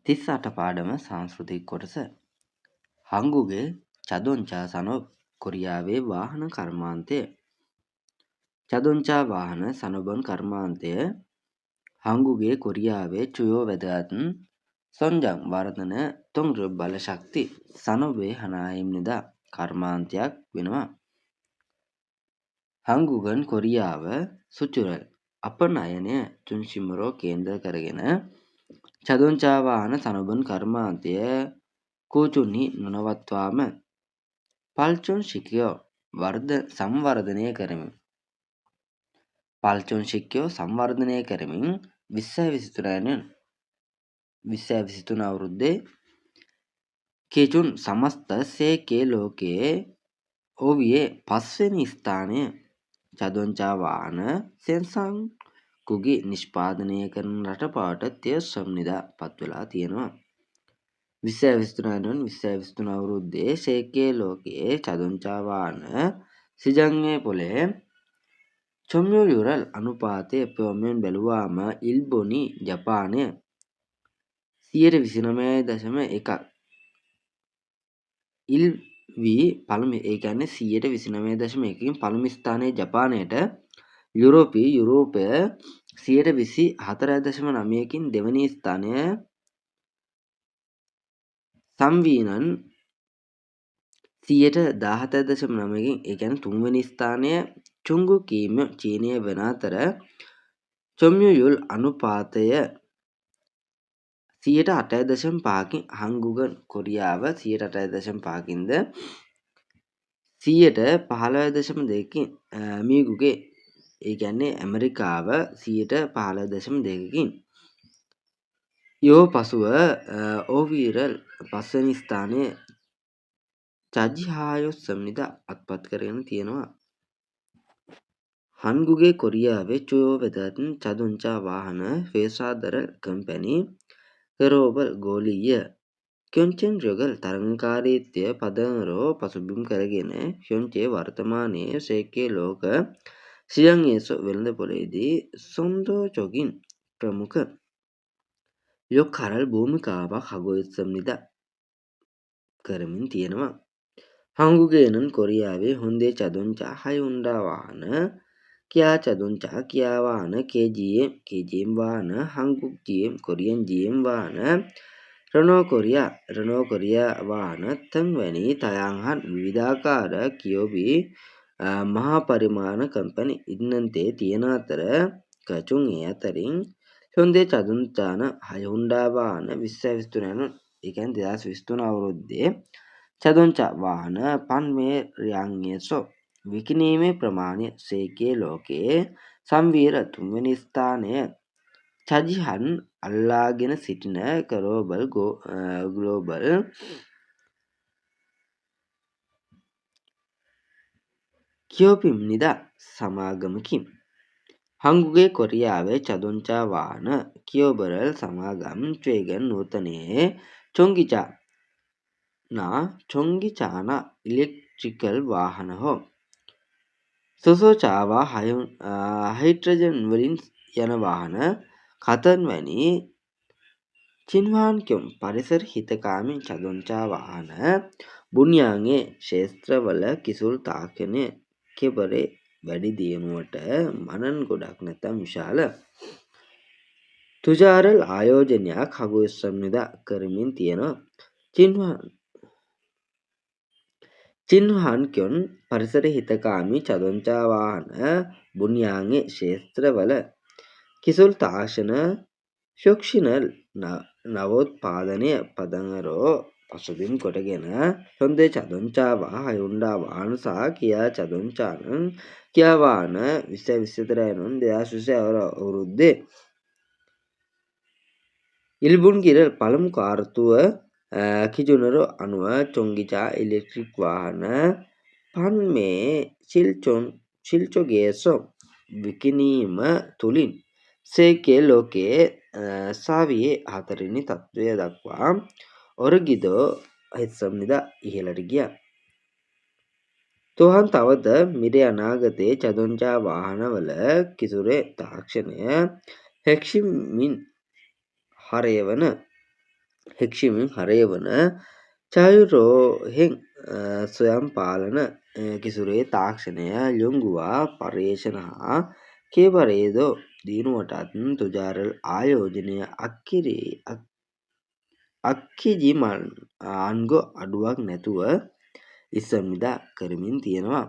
38 පාඩම සංස්කෘතික කොටස. හංගුගේ චදොංචා සනොබ් කොරියාවේ වාහන කර්මාන්තය. චදොංචා වාහන සනොබන් කර්මාන්තය හංගුගේ කොරියාවේ චුයෝ වැදගත් සොන්ජං වර්ධන තොංග බලශක්ති සනොබේ හනායිම්නිදා කර්මාන්තයක් වෙනවා. හංගුගන් කොරියාව සුචුරල් අපනයනය චුන්ෂිමරෝ කේන්ද්‍ර කරගෙන චදොංචා වාහන සනොබන් කර්මාන්තය කූචුන්හි නොනවත්වාම පල්චොන් ශිකයෝ සංවර්ධනය කරමින් 2023 අවුරුද්දේ කේචුන් සමස්ත සේකේ ලෝකයේ ඕවියේ 5 වෙනි ස්ථානය චදොංචා වාහන සෙන්සංකුගි නිෂ්පාදනය කරන රට බවට තේසම්නිදා පත්වෙලා තියෙනවා. 2023 අවුරුද්දේ සේකේ ලෝකයේ චදොංචා වාහන සිජන්ගේ පොලේ චොම්යුයුරල් අනුපාතය ප්‍රෝමයෙන් බැලුවාම ඉල්බොනි ජපානය 29.1ක් ඉල්වී පළමු 29.1කින් පළමු ස්ථානයේ ජපානයට යුරෝපය 24.9කින් දෙවැනි ස්ථානය සංවීනන් 17.9කින් තුන්වෙනි ස්ථානය චුංගු කීම චීනය වන අතර චොම්යුයුල් අනුපාතය 8.5කින් හංගුගන් කොරියාව 8.5කින්ද 15.2කින් මියුගේ ඇමරිකාව 15.2කින් යෝ පසුව ඕවීරල් 5 වෙනි ස්ථානය චජිහායොස්සම්නිදා අත්පත් කරගෙන තියෙනවා. හංගුගේ කොරියාවේ චුයෝ වැදගත් චදොංචා වාහන ෆේසාදරල් කම්පැනි කරෝබල් ගෝලීය කියොන්චෙන් රොගල් තරඟකාරීත්වය පදනරෝ පසුබිම් කරගෙන හ්යොන්චේ වර්තමානයේ සේකේ ලෝක සියංයේසො වෙළඳපොලේදී සොන්දෝචොගින් ප්‍රමුඛ යොක් කරල් භූමිකාවක් හගොයොස්සම්නිදා කරමින් තියෙනවා. හංගුගේනන් කොරියාවේ හොන්දේ චදොංචා හයුන්ඩා වාහන කියා චදොංචා කියා වාහන KGM වාහන හංගුක් GM කොරියන් GM වාහන රනෝ කොරියා වාහන තන්වැනි තයංහන් විවිධාකාර කියෝබී මහා පරිමාණ කම්පැනි ඉන්නන්තේ තියෙන අතර කචුන් ඒ අතරින් හොන්දේ චදොංචාන හයුන්ඩා වාහන 2023 අවුරුද්දේ චදොංචා වාහන පන්මේ රියන්යේසෝ විකිණීමේ ප්‍රමාණය සේකේ ලෝකයේ සංවීර 3 වෙනි ස්ථානය චජිහන් අල්ලාගෙන සිටින ග්ලෝබල් කියෝපිම්නිදා සමාගමකි. හංගුගේ කොරියාවේ චදොංචා වාහන කියෝබරල් සමාගම් ට්වේගන් නූතනයේ චොංගිචානා ඉලෙක්ට්‍රිකල් වාහන හෝ සොසෝචාවා හයිඩ්‍රජන් වලින් යන වාහන කතන් වැනි චින්වාන්ක්‍යොම් පරිසර හිතකාමී චදොංචා වාහන බුන්යාන්ගේ ක්ෂේත්‍රවල කිසිල් තාක්ෂණය කෙබරේ වැඩි දියුණුවට මනන් ගොඩක් නැතම් විශාල තුජාරල් ආයෝජනයක් හගොයොස්සම්නිදා කරමින් තියෙනවා. චින්හාන්ක්‍යොන් පරිසර හිතකාමී චදොංචා වාහන බුන්යාන්ගේ ක්ෂේත්‍රවල කිසිල් තාක්ෂණ ශොක්ෂිනල් නවෝත්පාදනය පදනරෝ පසුබිම් කොටගෙන හොන්දේ චදොංචාවා හයුන්ඩා වාහන සහ කියා චදොංචානන් කියා වාහන 2023 අවුරුද්දේ ඉල්බුන්ගිරල් පළමු කාර්තුව කිජුනරෝ අනුව චොංගිචා ඉලෙක්ට්‍රික් වාහන පන්මේ ශිල්චොගේසෝ විකිණීම තුළින් සේකේ ලෝකයේ සාවියේ 4 වෙනි තත්ත්වය දක්වා ඔරගිදෝ හිත්සම්නිදා ඉහළට ගියා. තොහන් තවද මිරේ අනාගතයේ චදොංචා වාහනවල කිසුරේ තාක්ෂණය හැක්ෂිමින් හරයවන හෙක්ෂිමින් හරයවන චායුරෝහෙන් ස්වයං පාලන කිසුරේ තාක්ෂණය යොංගුවා පර්යේෂණ හා කේවරේදෝ දියුණුවටත් තුජාරල් ආයෝජනය අක්කිජිමන් ආන්ගො අඩුවක් නැතුව ඉස්සම්මිදා කරමින් තියෙනවා.